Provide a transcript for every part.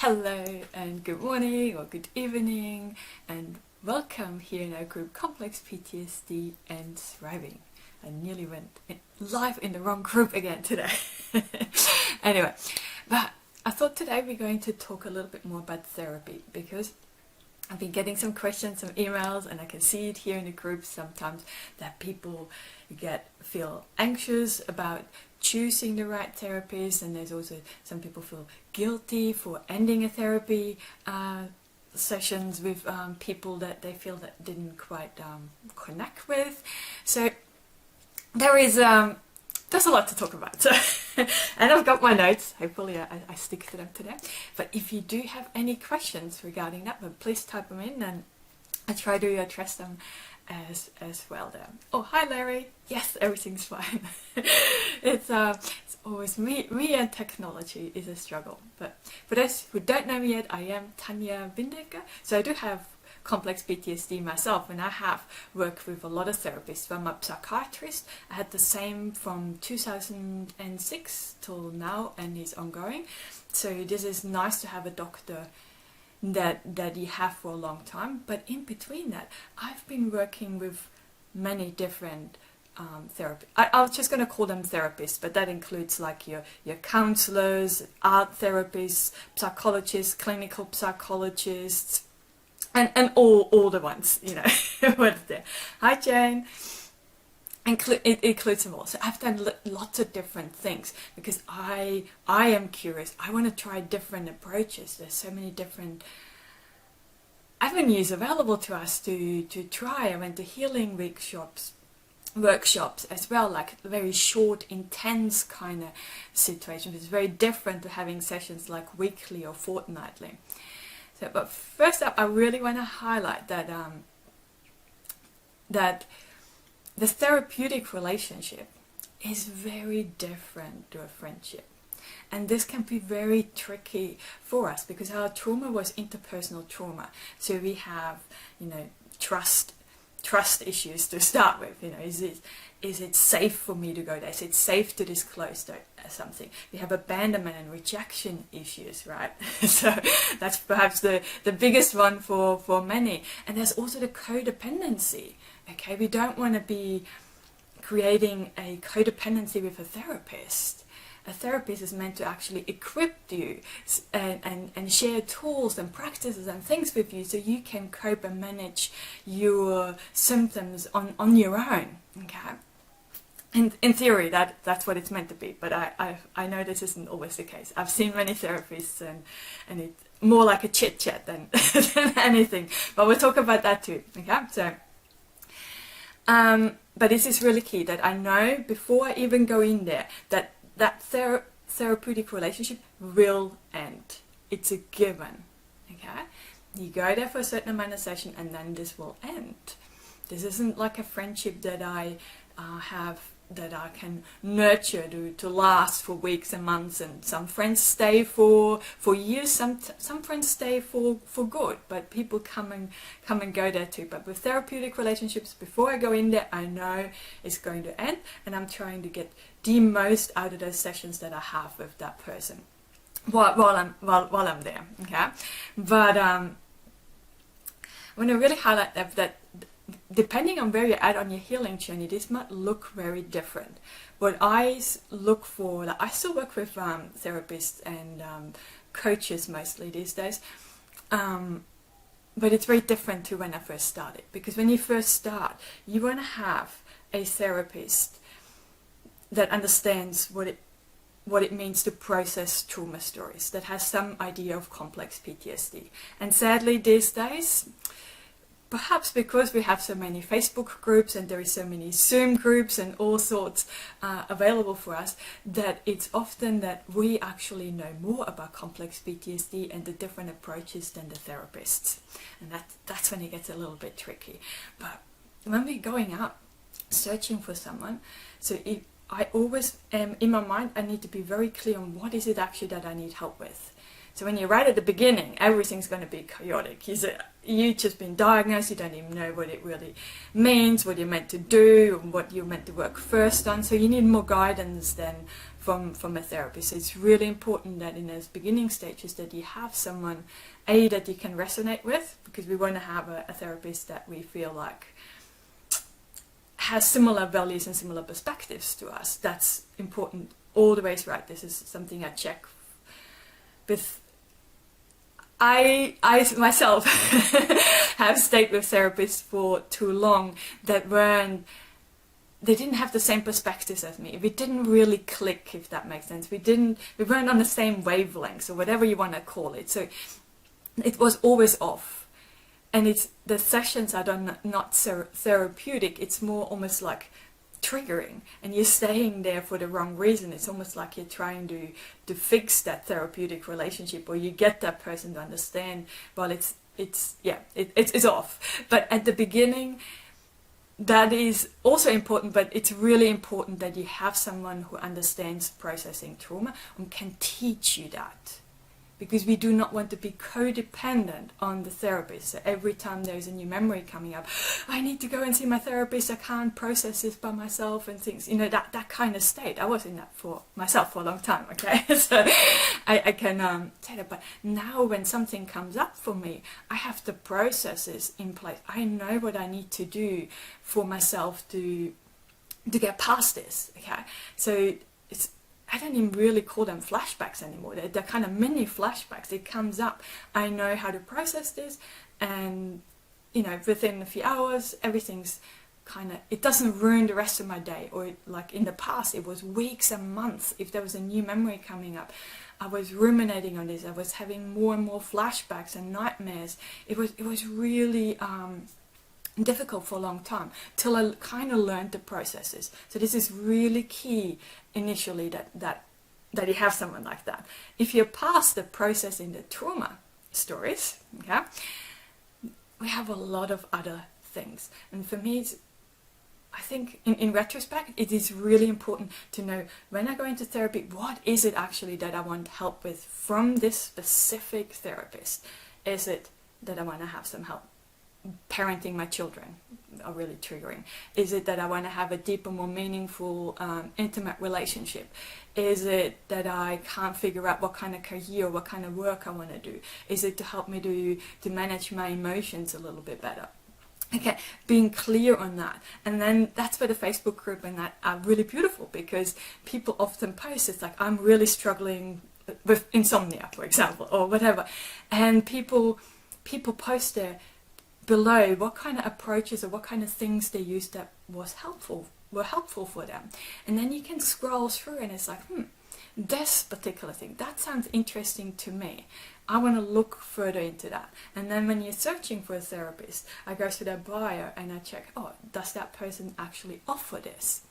Hello and good morning or good evening and welcome here in our group Complex PTSD and Thriving. I nearly went live in the wrong group again today. Anyway, but I thought today we're going to talk a little bit more about therapy because I've been getting some questions, some emails, and I can see it here in the group sometimes that people feel anxious about choosing the right therapist, and there's also some people feel guilty for ending a therapy sessions with people that they feel that didn't quite connect with. So there's a lot to talk about. So, and I've got my notes. Hopefully I stick to them today. But if you do have any questions regarding that, then please type them in and I try to address them as well there. Oh, hi Larry. Yes, everything's fine. It's always me and technology is a struggle. But for those who don't know me yet, I am Tanya Bindecker. So I do have complex PTSD myself, and I have worked with a lot of therapists. I'm a psychiatrist. I had the same from 2006 till now, and it's ongoing. So this is nice to have a doctor that you have for a long time. But in between that, I've been working with many different therapy. I was just going to call them therapists, but that includes like your counselors, art therapists, psychologists, clinical psychologists, and all the ones, you know, what's there. Hi Jane. It includes them all. So I've done lots of different things because I am curious. I want to try different approaches. There's so many different avenues available to us to try. I went to healing workshops as well, like very short, intense kind of situations. It's very different to having sessions like weekly or fortnightly. So, but first up, I really want to highlight that that the therapeutic relationship is very different to a friendship. And this can be very tricky for us because our trauma was interpersonal trauma. So we have, you know, trust issues to start with. You know, is it safe for me to go there? Is it safe to disclose something? We have abandonment and rejection issues, right? So that's perhaps the biggest one for many. And there's also the codependency. Okay, we don't want to be creating a codependency with a therapist. A therapist is meant to actually equip you and share tools and practices and things with you so you can cope and manage your symptoms on your own. Okay, in theory that's what it's meant to be, but I know this isn't always the case. I've seen many therapists and it's more like a chit chat than anything. But we'll talk about that too. Okay, so. But this is really key that I know before I even go in there that therapeutic relationship will end. It's a given. Okay, you go there for a certain amount of session and then this will end. This isn't like a friendship that I have that I can nurture to last for weeks and months, and some friends stay for years, some friends stay for good, but people come and go there too. But with therapeutic relationships, before I go in there, I know it's going to end, and I'm trying to get the most out of those sessions that I have with that person while I'm there. Okay, but I want to really highlight that depending on where you're at on your healing journey, this might look very different. What I look for, like I still work with therapists and coaches mostly these days, but it's very different to when I first started. Because when you first start, you want to have a therapist that understands what it means to process trauma stories, that has some idea of complex PTSD. And sadly these days, perhaps because we have so many Facebook groups and there is so many Zoom groups and all sorts available for us, that it's often that we actually know more about complex PTSD and the different approaches than the therapists. And that's when it gets a little bit tricky. But when we're going out searching for someone, so I always am, in my mind, I need to be very clear on what is it actually that I need help with. So when you're right at the beginning, everything's going to be chaotic. You've just been diagnosed, you don't even know what it really means, what you're meant to do, and what you're meant to work first on. So you need more guidance than from a therapist. So it's really important that in those beginning stages that you have someone, A, that you can resonate with, because we want to have a therapist that we feel like has similar values and similar perspectives to us. That's important all the way throughout. This is something I check with. I myself have stayed with therapists for too long that they didn't have the same perspectives as me. We didn't really click, if that makes sense. We weren't on the same wavelengths, or whatever you want to call it. So it was always off. And the sessions are done not therapeutic. It's more almost like triggering, and you're staying there for the wrong reason. It's almost like you're trying to fix that therapeutic relationship, or you get that person to understand. Well, it's off. But at the beginning, that is also important, but it's really important that you have someone who understands processing trauma and can teach you that. Because we do not want to be codependent on the therapist. So every time there's a new memory coming up, I need to go and see my therapist, I can't process this by myself and things, that kind of state. I was in that for myself for a long time, okay? So I can say that. But now when something comes up for me, I have the processes in place. I know what I need to do for myself to get past this, okay? So I don't even really call them flashbacks anymore. They're kind of mini flashbacks. It comes up. I know how to process this, and within a few hours, everything's it doesn't ruin the rest of my day. Or like in the past, it was weeks and months. If there was a new memory coming up, I was ruminating on this. I was having more and more flashbacks and nightmares. It was really difficult for a long time till I kind of learned the processes. So this is really key initially, that you have someone like that. If you're past the processing the trauma stories, okay, we have a lot of other things. And for me, I think in retrospect, it is really important to know, when I go into therapy, what is it actually that I want help with from this specific therapist? Is it that I want to have some help parenting my children, are really triggering? Is it that I want to have a deeper, more meaningful, intimate relationship? Is it that I can't figure out what kind of career, what kind of work I want to do? Is it to help me to manage my emotions a little bit better? Okay, being clear on that. And then that's where the Facebook group and that are really beautiful, because people often post, it's like, I'm really struggling with insomnia, for example, or whatever. And people post there below what kind of approaches or what kind of things they used that were helpful for them. And then you can scroll through and it's like, this particular thing, that sounds interesting to me. I want to look further into that. And then when you're searching for a therapist, I go to their bio and I check, does that person actually offer this?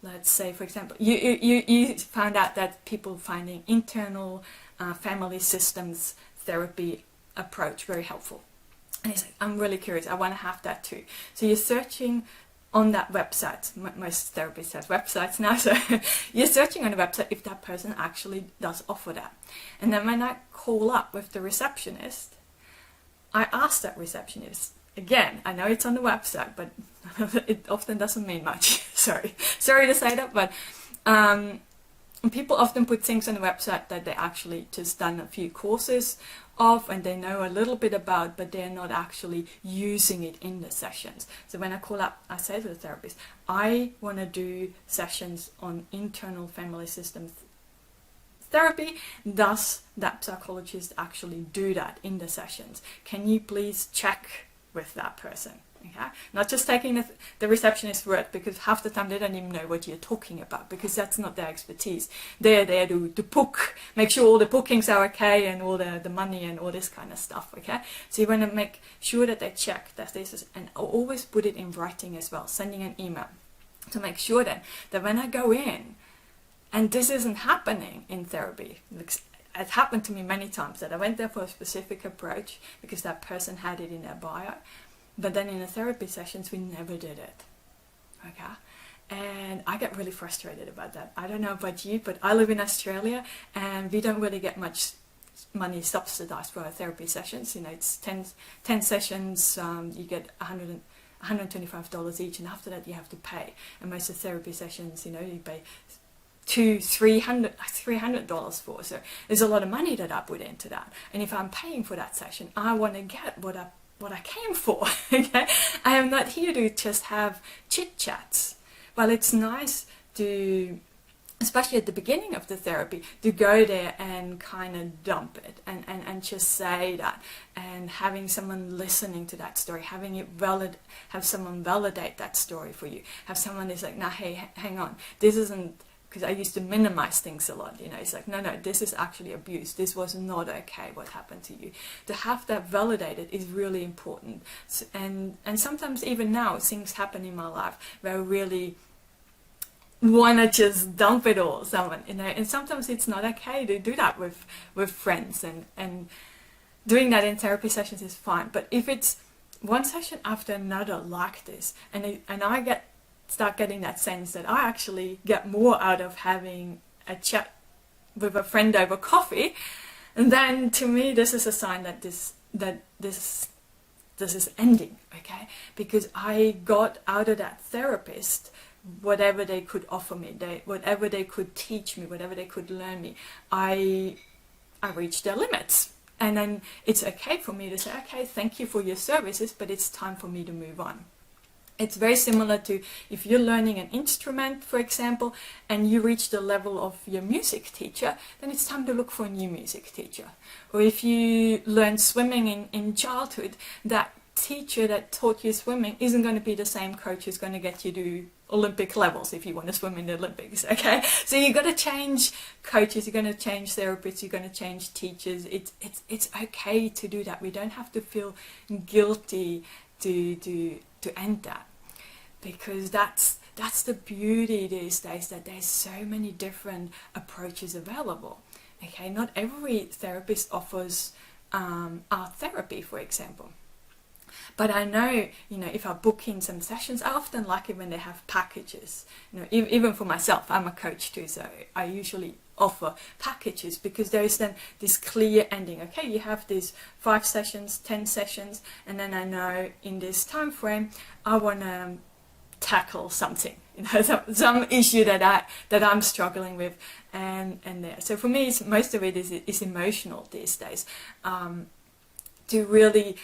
Let's say, for example, you found out that people finding internal family systems therapy approach very helpful. And he's like, I'm really curious, I want to have that too. So you're searching on that website. Most therapists have websites now, so you're searching on the website if that person actually does offer that. And then when I call up with the receptionist, I ask that receptionist, again, I know it's on the website, but it often doesn't mean much. Sorry to say that, but people often put things on the website that they actually just done a few courses of and they know a little bit about, but they're not actually using it in the sessions. So when I call up, I say to the therapist, I want to do sessions on internal family systems therapy. Does that psychologist actually do that in the sessions? Can you please check with that person? Okay? Not just taking the receptionist's word, because half the time they don't even know what you're talking about, because that's not their expertise. They're there to book, make sure all the bookings are okay and all the money and all this kind of stuff. Okay, so you want to make sure that they check that this is, and always put it in writing as well, sending an email to make sure then that when I go in, and this isn't happening in therapy. It happened to me many times that I went there for a specific approach because that person had it in their bio. But then in the therapy sessions, we never did it, okay? And I get really frustrated about that. I don't know about you, but I live in Australia and we don't really get much money subsidized for our therapy sessions. It's 10 sessions, you get $125 each, and after that you have to pay. And most of the therapy sessions, you pay to $300 for. So there's a lot of money that I put into that. And if I'm paying for that session, I want to get what I came for. Okay, I am not here to just have chit chats. Well, it's nice to, especially at the beginning of the therapy, to go there and kind of dump it and just say that, and having someone listening to that story, have someone validate that story for you, have someone is like, nah, hey, hang on, this isn't, because I used to minimize things a lot, you know, it's like, no, this is actually abuse, this was not okay what happened to you. To have that validated is really important. And sometimes even now things happen in my life where I really want to just dump it all someone, you know, and sometimes it's not okay to do that with friends, and doing that in therapy sessions is fine. But if it's one session after another like this, and I start getting that sense that I actually get more out of having a chat with a friend over coffee, and then to me this is a sign that this is ending, okay? Because I got out of that therapist whatever they could offer me, whatever they could teach me, whatever they could learn me, I reached their limits. And then it's okay for me to say, okay, thank you for your services, but it's time for me to move on. It's very similar to if you're learning an instrument, for example, and you reach the level of your music teacher, then it's time to look for a new music teacher. Or if you learn swimming in childhood, that teacher that taught you swimming isn't going to be the same coach who's going to get you to Olympic levels if you want to swim in the Olympics, okay? So you've got to change coaches, you're going to change therapists, you're going to change teachers. It's okay to do that. We don't have to feel guilty to end that, because that's the beauty these days, that there's so many different approaches available. Okay, not every therapist offers art therapy, for example. But I know, you know, if I book in some sessions, I often like it when they have packages. You know, even for myself, I'm a coach too, so I usually offer packages, because there is then this clear ending. Okay, you have these 5 sessions, 10 sessions, and then I know in this time frame I want to tackle something, you know, some issue that I'm struggling with, and there. So for me, most of it is emotional these days. To really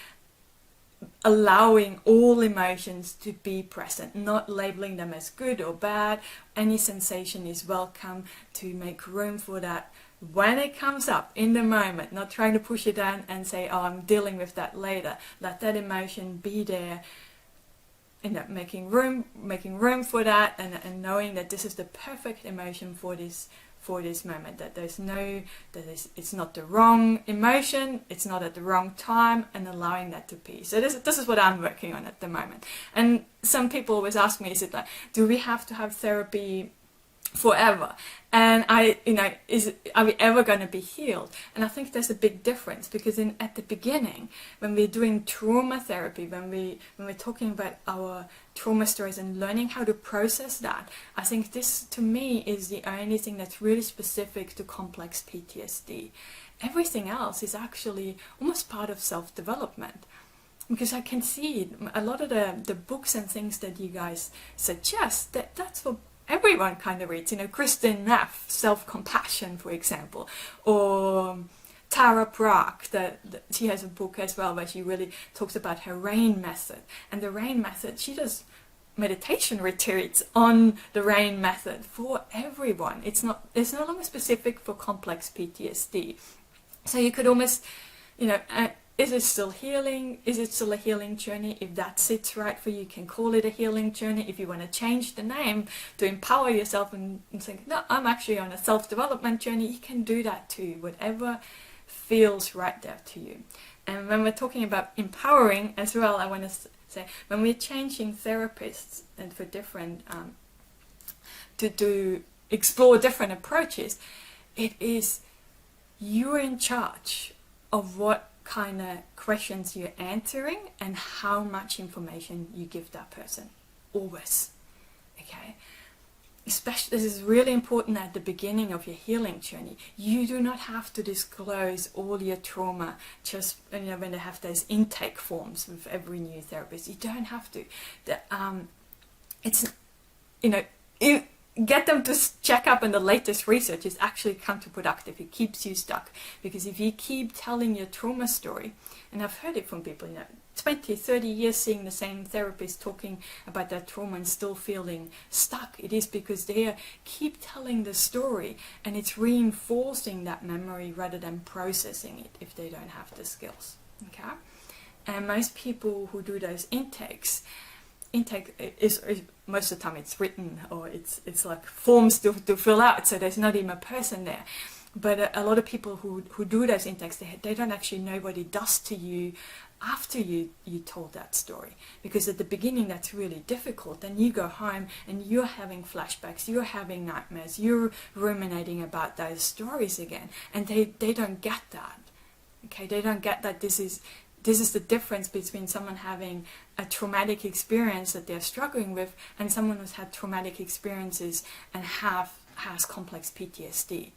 allowing all emotions to be present, not labeling them as good or bad. Any sensation is welcome, to make room for that when it comes up in the moment, not trying to push it down and say, oh, I'm dealing with that later. Let that emotion be there, and making room for that, and knowing that this is the perfect emotion for this moment, that it's not the wrong emotion, it's not at the wrong time, and allowing that to be. So this is what I'm working on at the moment. And some people always ask me, is it like, do we have to have therapy forever? And are we ever going to be healed? And I think there's a big difference, because at the beginning, when we're doing trauma therapy, when we're talking about our trauma stories and learning how to process that, I think this, to me, is the only thing that's really specific to complex PTSD. Everything else is actually almost part of self-development. Because I can see a lot of the books and things that you guys suggest, that's what everyone kind of reads. You know, Kristen Neff, Self-Compassion, for example, or Tara Brach, she has a book as well where she really talks about her RAIN method. And the RAIN method, she does meditation retreats on the RAIN method for everyone. It's no longer specific for complex PTSD. So you could almost, you know, is it still healing? Is it still a healing journey? If that sits right for you, you can call it a healing journey. If you want to change the name to empower yourself and think, no, I'm actually on a self-development journey, you can do that too. Whatever feels right there to you. And when we're talking about empowering as well, I want to say, when we're changing therapists and for different, to explore different approaches, it is you're in charge of what kind of questions you're answering and how much information you give that person. Always. Okay? Especially, this is really important at the beginning of your healing journey. You do not have to disclose all your trauma just, you know, when they have those intake forms with every new therapist. You don't have to. It's, you know, get them to check up on the latest research is actually counterproductive. It keeps you stuck, because if you keep telling your trauma story, and I've heard it from people, 20, 30 years seeing the same therapist talking about their trauma and still feeling stuck, it is because they keep telling the story and it's reinforcing that memory rather than processing it if they don't have the skills. Okay? And most people who do those intake is most of the time it's written, or it's like forms to fill out, so there's not even a person there. But a lot of people who do those intakes, they don't actually know what it does to you after you told that story, because at the beginning that's really difficult. Then you go home and you're having flashbacks, you're having nightmares, you're ruminating about those stories again, and they don't get that. Okay, they don't get that this is the difference between someone having a traumatic experience that they're struggling with and someone who's had traumatic experiences and has complex PTSD.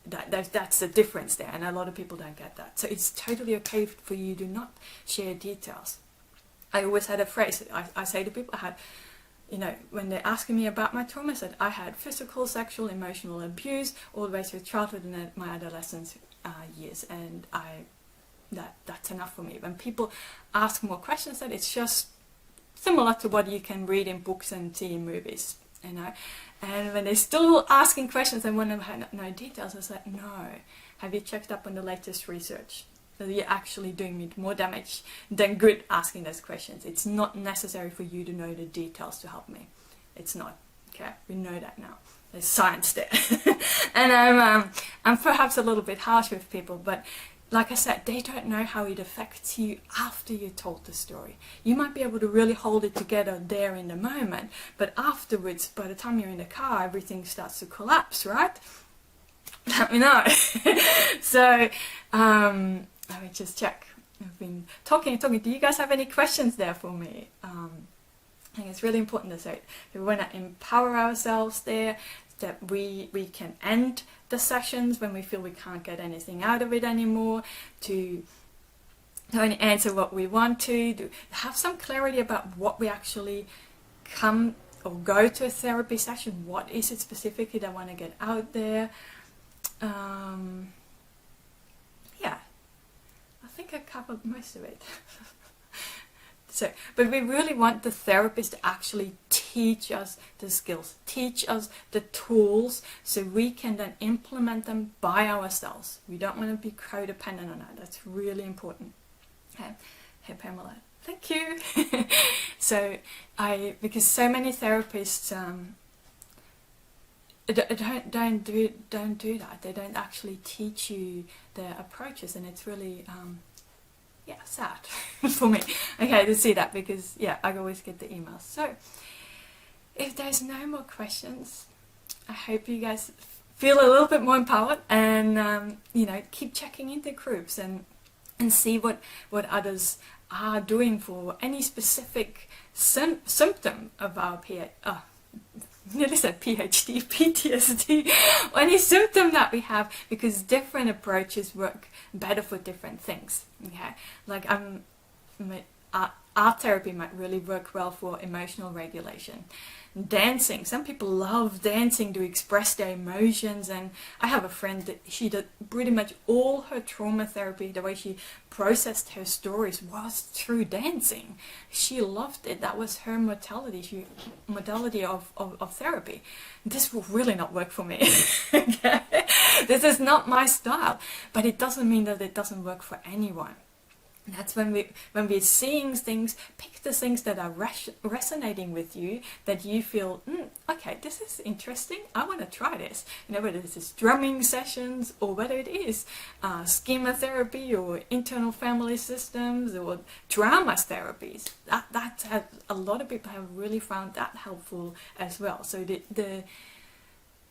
That's the difference there, and a lot of people don't get that. So it's totally okay for you to not share details. I always had a phrase I say to people, when they're asking me about my trauma, I said I had physical, sexual, emotional abuse all the way through childhood and my adolescence years, and that's enough for me. When people ask more questions, that it's just similar to what you can read in books and see in movies, And when they're still asking questions and want to know details, I was like, no. Have you checked up on the latest research? So you're actually doing me more damage than good asking those questions. It's not necessary for you to know the details to help me. It's not. Okay, we know that now. There's science there. And I'm perhaps a little bit harsh with people, but like I said, they don't know how it affects you after you told the story. You might be able to really hold it together there in the moment, but afterwards, by the time you're in the car, everything starts to collapse, right? Let me know. So, let me just check. I've been talking. Do you guys have any questions there for me? I think it's really important to say we want to empower ourselves there, that we can end the sessions when we feel we can't get anything out of it anymore, to only answer what we want to have some clarity about what we actually come or go to a therapy session. What is it specifically that I want to get out there? Yeah, I think I covered most of it. So, but we really want the therapist to actually teach us the skills, teach us the tools, so we can then implement them by ourselves. We don't want to be codependent on that. That's really important. Okay. Hey, Pamela. Thank you. So, because so many therapists don't do that. They don't actually teach you their approaches, and it's really sad for me. Okay, to see that, because I always get the emails. So if there's no more questions, I hope you guys feel a little bit more empowered, and keep checking into groups and see what others are doing for any specific symptom of our nearly said PhD, PTSD, or any symptom that we have, because different approaches work better for different things. Okay, like art therapy might really work well for emotional regulation. Dancing, some people love dancing to express their emotions, and I have a friend that she did pretty much all her trauma therapy, the way she processed her stories, was through dancing. She loved it. That was her modality of therapy. This will really not work for me. Okay? This is not my style, but it doesn't mean that it doesn't work for anyone. That's when we're seeing things, pick the things that are resonating with you, that you feel, okay, this is interesting, I want to try this. Whether this is drumming sessions, or whether it is schema therapy, or internal family systems, or drama therapies. That a lot of people have really found that helpful as well. So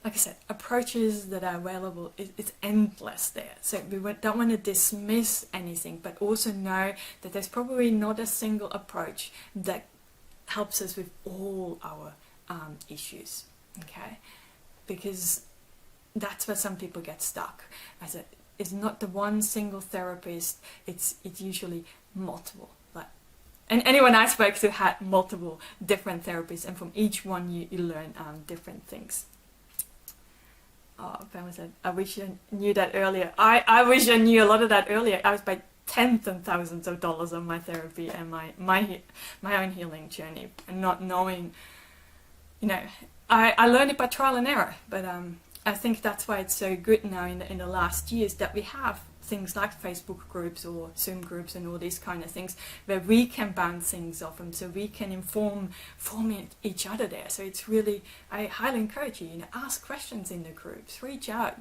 like I said, approaches that are available, it's endless there. So we don't want to dismiss anything, but also know that there's probably not a single approach that helps us with all our issues. Okay, because that's where some people get stuck. It's not the one single therapist. It's usually multiple. Like and anyone I spoke to had multiple different therapies, and from each one you learn different things. Oh, Pam said, I wish I knew that earlier. I wish I knew a lot of that earlier. I was by tens and thousands of dollars on my therapy and my own healing journey, and not knowing, you know, I learned it by trial and error. But I think that's why it's so good now in the last years that we have things like Facebook groups or Zoom groups and all these kind of things where we can bounce things off them, so we can inform each other there. So it's really, I highly encourage you, ask questions in the groups, reach out.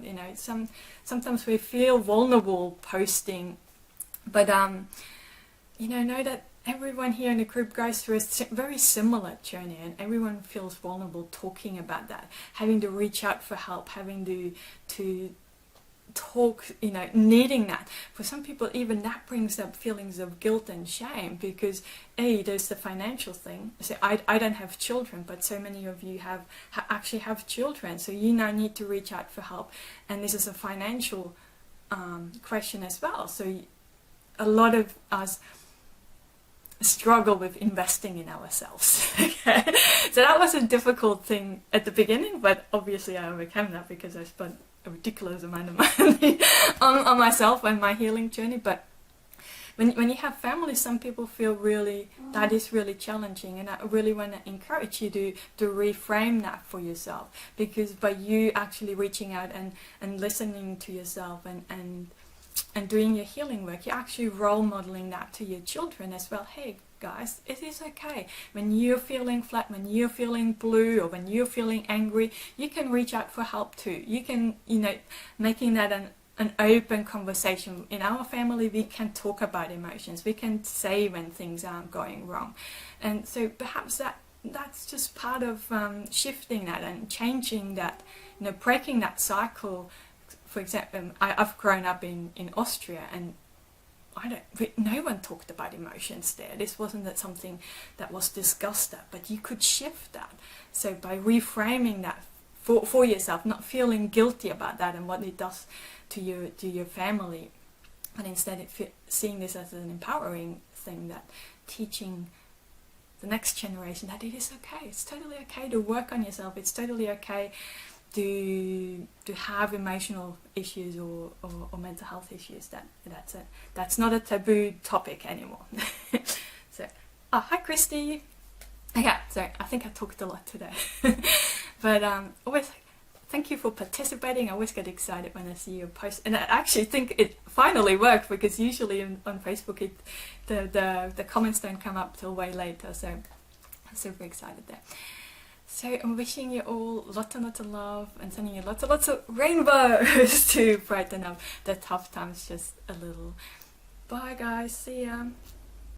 Sometimes we feel vulnerable posting, but know that everyone here in the group goes through a very similar journey, and everyone feels vulnerable talking about that, having to reach out for help, having to talk, needing that. For some people, even that brings up feelings of guilt and shame, because there's the financial thing. So I don't have children, but so many of you actually have children, so you now need to reach out for help, and this is a financial question as well. So a lot of us struggle with investing in ourselves. Okay? So that was a difficult thing at the beginning, but obviously I overcame that because I spent a ridiculous amount of money on myself and my healing journey. But when you have family, some people feel that is really challenging, and I really want to encourage you to reframe that for yourself, because by you actually reaching out and listening to yourself and doing your healing work, you're actually role modeling that to your children as well. Hey guys, it is okay. When you're feeling flat, when you're feeling blue, or when you're feeling angry, you can reach out for help too. You can, making that an open conversation. In our family, we can talk about emotions. We can say when things aren't going wrong. And so perhaps that's just part of shifting that and changing that, breaking that cycle. For example, I've grown up in Austria, and no one talked about emotions there. This wasn't something that was discussed at, but you could shift that. So by reframing that for yourself, not feeling guilty about that and what it does to your family, but instead seeing this as an empowering thing, that teaching the next generation that it is okay. It's totally okay to work on yourself. It's totally okay to have emotional issues or mental health issues. That's not a taboo topic anymore. So, hi Christy. Yeah, so I think I talked a lot today. But always thank you for participating. I always get excited when I see your post, and I actually think it finally worked, because usually on Facebook the comments don't come up till way later. So I'm super excited there. So I'm wishing you all lots and lots of love, and sending you lots and lots of rainbows to brighten up the tough times just a little. Bye guys, see ya.